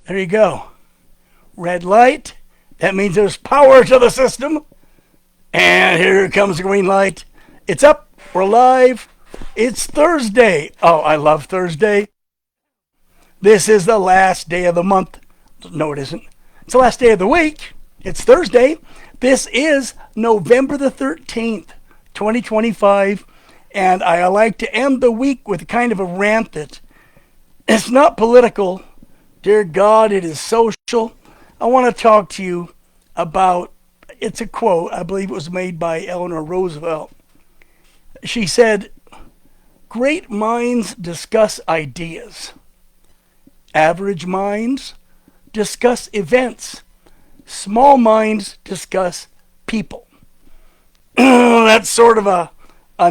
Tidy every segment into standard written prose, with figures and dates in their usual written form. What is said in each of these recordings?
There you go. Red light. That means there's power to the system. And here comes the green light. It's up. We're live. It's Thursday. Oh, I love Thursday. This is the last day of the month. No, it isn't. It's the last day of the week. It's Thursday. This is November the 13th, 2025. And I like to end the week with kind of a rant that it's not political. Dear God, it is social. I want to talk to you about, it's a quote, I believe it was made by Eleanor Roosevelt. She said, "Great minds discuss ideas. Average minds discuss events. Small minds discuss people." That's sort of a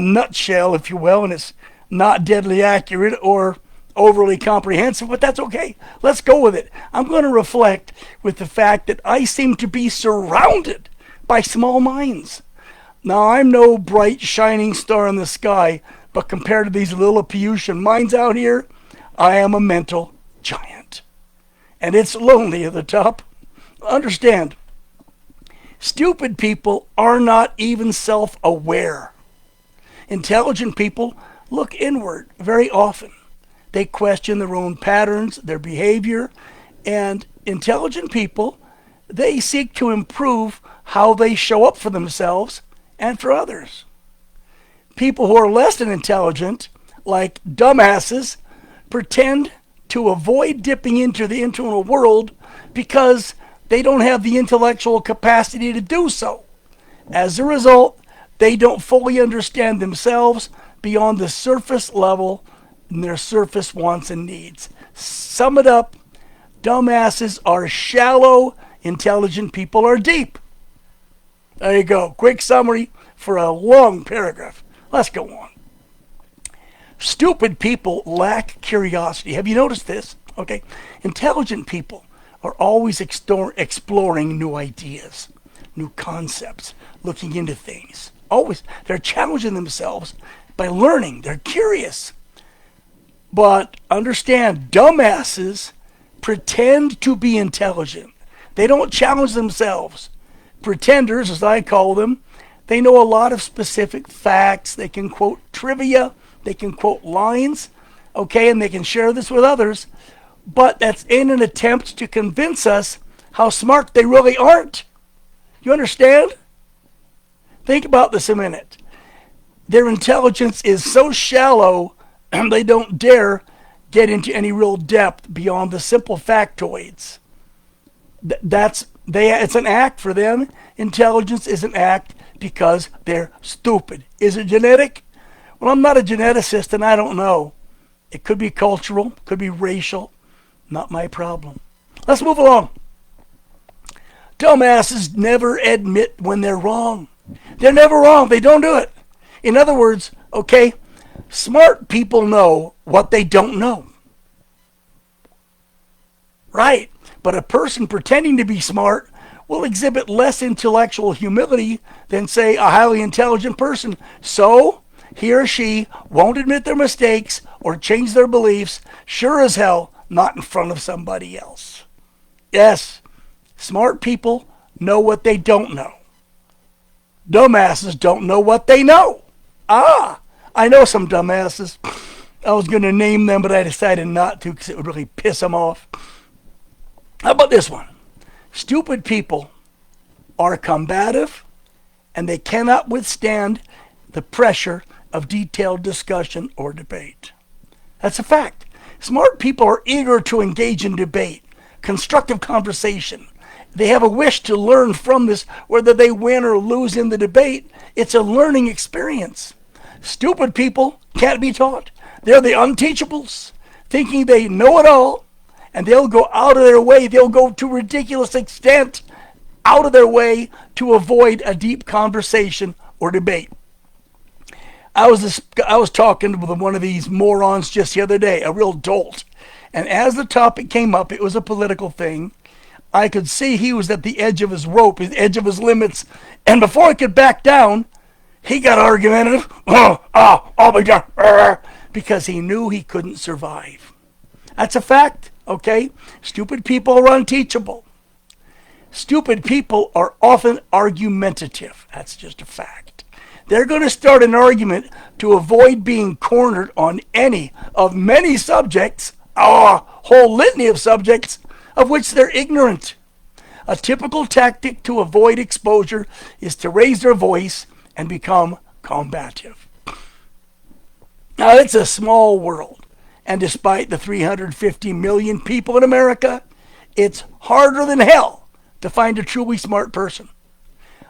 nutshell, if you will, and it's not deadly accurate or overly comprehensive, but that's okay. Let's go with it. I'm going to reflect with the fact that I seem to be surrounded by small minds. Now, I'm no bright, shining star in the sky, but compared to these Lilliputian minds out here, I am a mental giant. And it's lonely at the top. Understand, stupid people are not even self-aware. Intelligent people look inward very often. They question their own patterns, their behavior, and intelligent people, they seek to improve how they show up for themselves and for others. People who are less than intelligent, like dumbasses, pretend to avoid dipping into the internal world because they don't have the intellectual capacity to do so. As a result, they don't fully understand themselves beyond the surface level and their surface wants and needs. Sum it up, dumbasses are shallow, intelligent people are deep. There you go. Quick summary for a long paragraph. Let's go on. Stupid people lack curiosity. Have you noticed this? Okay. Intelligent people are always exploring new ideas, new concepts, looking into things. Always. They're challenging themselves by learning. They're curious. But understand, dumbasses pretend to be intelligent. They don't challenge themselves. Pretenders, as I call them, they know a lot of specific facts. They can quote trivia. They can quote lines. Okay, and they can share this with others. But that's in an attempt to convince us how smart they really aren't. You understand? Think about this a minute. Their intelligence is so shallow they don't dare get into any real depth beyond the simple factoids. It's an act for them. Intelligence is an act because they're stupid. Is it genetic? Well, I'm not a geneticist and I don't know. It could be cultural, could be racial. Not my problem. Let's move along. Dumbasses never admit when they're wrong. They're never wrong. They don't do it. In other words, okay, smart people know what they don't know. Right. But a person pretending to be smart will exhibit less intellectual humility than, say, a highly intelligent person. So, he or she won't admit their mistakes or change their beliefs, sure as hell not in front of somebody else. Yes, smart people know what they don't know. Dumbasses don't know what they know. I know some dumbasses. I was going to name them, but I decided not to because it would really piss them off. How about this one? Stupid people are combative and they cannot withstand the pressure of detailed discussion or debate. That's a fact. Smart people are eager to engage in debate, constructive conversation. They have a wish to learn from this, whether they win or lose in the debate. It's a learning experience. Stupid people can't be taught. They're the unteachables, thinking they know it all, and they'll go out of their way. They'll go to ridiculous extent out of their way to avoid a deep conversation or debate. I was talking with one of these morons just the other day, a real dolt. And as the topic came up, it was a political thing. I could see he was at the edge of his rope, the edge of his limits. And before he could back down, he got argumentative. I'll be done. Because he knew he couldn't survive. That's a fact. Okay? Stupid people are unteachable. Stupid people are often argumentative. That's just a fact. They're going to start an argument to avoid being cornered on any of many subjects, a whole litany of subjects, of which they're ignorant. A typical tactic to avoid exposure is to raise their voice and become combative. Now, it's a small world, and despite the 350 million people in America, it's harder than hell to find a truly smart person.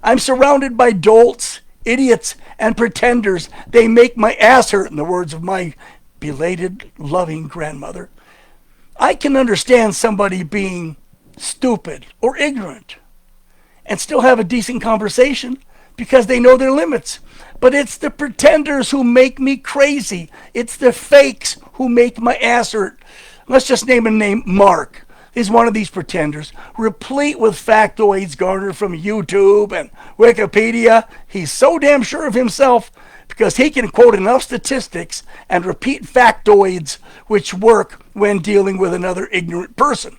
I'm surrounded by dolts, idiots, and pretenders. They make my ass hurt, in the words of my belated, loving grandmother. I can understand somebody being stupid or ignorant and still have a decent conversation because they know their limits. But it's the pretenders who make me crazy. It's the fakes who make my ass hurt. Let's just name a name, Mark. He's one of these pretenders, replete with factoids garnered from YouTube and Wikipedia. He's so damn sure of himself because he can quote enough statistics and repeat factoids which work when dealing with another ignorant person.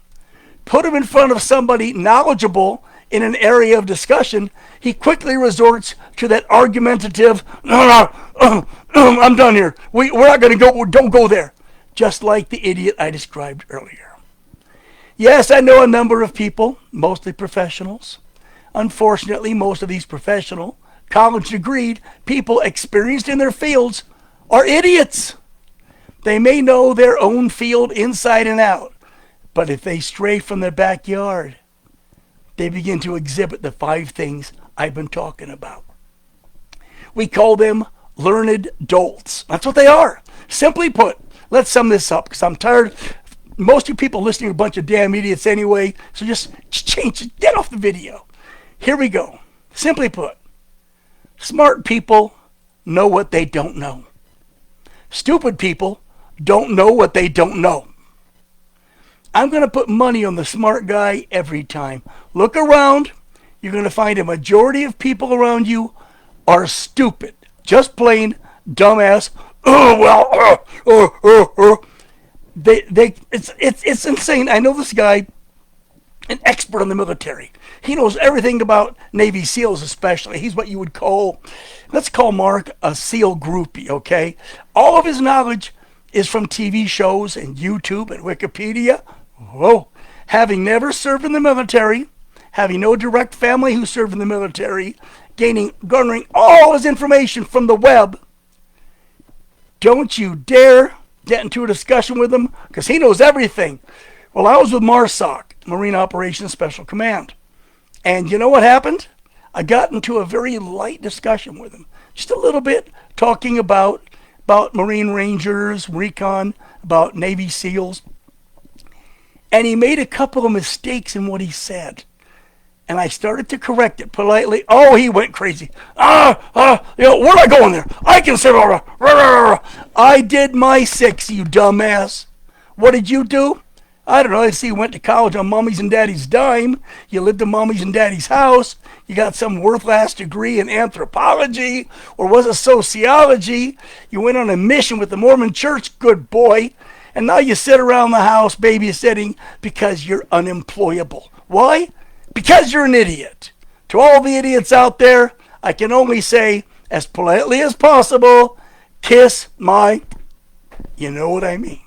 Put him in front of somebody knowledgeable in an area of discussion, he quickly resorts to that argumentative, I'm done here. We're not going to go, don't go there. Just like the idiot I described earlier. Yes, I know a number of people, mostly professionals. Unfortunately, most of these professional, college-degreed people experienced in their fields are idiots. They may know their own field inside and out, but if they stray from their backyard, they begin to exhibit the 5 things I've been talking about. We call them learned dolts. That's what they are. Simply put, let's sum this up because I'm tired. Most of you people listening are a bunch of damn idiots anyway, so just change it. Get off the video. Here we go. Simply put, smart people know what they don't know. Stupid people don't know what they don't know. I'm going to put money on the smart guy every time. Look around. You're going to find a majority of people around you are stupid. Just plain dumbass. It's insane. I know this guy, an expert on the military. He knows everything about Navy SEALs especially. He's what you would call, let's call Mark a SEAL groupie, okay? All of his knowledge is from TV shows and YouTube and Wikipedia. Whoa. Having never served in the military, having no direct family who served in the military, garnering all his information from the web, don't you dare get into a discussion with him because he knows everything. Well, I was with MARSOC, Marine Operations Special Command. And you know what happened? I got into a very light discussion with him. Just a little bit, talking about Marine Rangers, recon, about Navy SEALs. And he made a couple of mistakes in what he said. And I started to correct it politely. Oh, he went crazy. We're not going there. I can say, I did my 6, you dumbass. What did you do? I don't know. I see you went to college on mommy's and daddy's dime. You lived in mommy's and daddy's house. You got some worthless degree in anthropology, or was it sociology? You went on a mission with the Mormon church, good boy. And now you sit around the house babysitting because you're unemployable. Why? Because you're an idiot. To all the idiots out there, I can only say, as politely as possible, kiss my, you know what I mean.